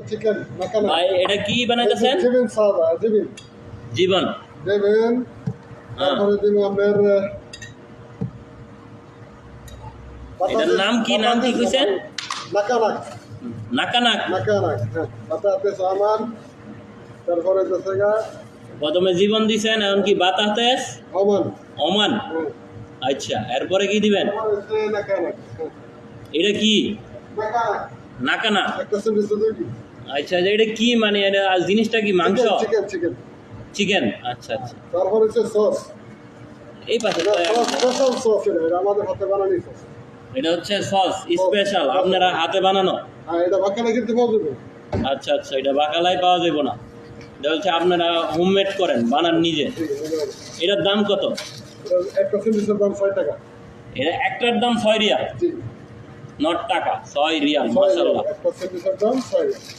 Chicken makhana ভাই এটা কি বানাইতেছেন? জীবন সাদা জীবন দেবেন তারপরে দিন আপনার এটার নাম কি কইছেন? নাকানাক নাকানাক। হ্যাঁ বাতাতে সামান তারপরে দশেগা প্রথমে জীবন দিছেন, এখন কি বাতাতেস ওমান ওমান। আচ্ছা, এরপরে কি দিবেন? নাকানাক এটা কি? নাকানাক নাকানা। একটা সেন্টেন্স দিবি আচ্ছা, এটা কি মানে এটা জিনিসটা কি মাংস? Chicken chicken. আচ্ছা আচ্ছা, তারপরে হচ্ছে সস এই পাশে তো স্পেশাল সস এটা আমাদের হাতে বানানো সস এটা হচ্ছে সস স্পেশাল, আপনারা হাতে বানানো। হ্যাঁ এটা বাকানা কিনতে পাওয়া যাবে আচ্ছা আচ্ছা, এটা বাকালায় পাওয়া যাবে না, এটা হচ্ছে আপনারা হোমমেড করেন, বানান নিজে। এটার দাম কত? একটা সেন্টেন্সের দাম 6 টাকা। এটা একটার দাম 6 রিয়াল, জি 9 টাকা, 6 রিয়াল। মাশাআল্লাহ। একটা সেন্টেন্সের দাম 6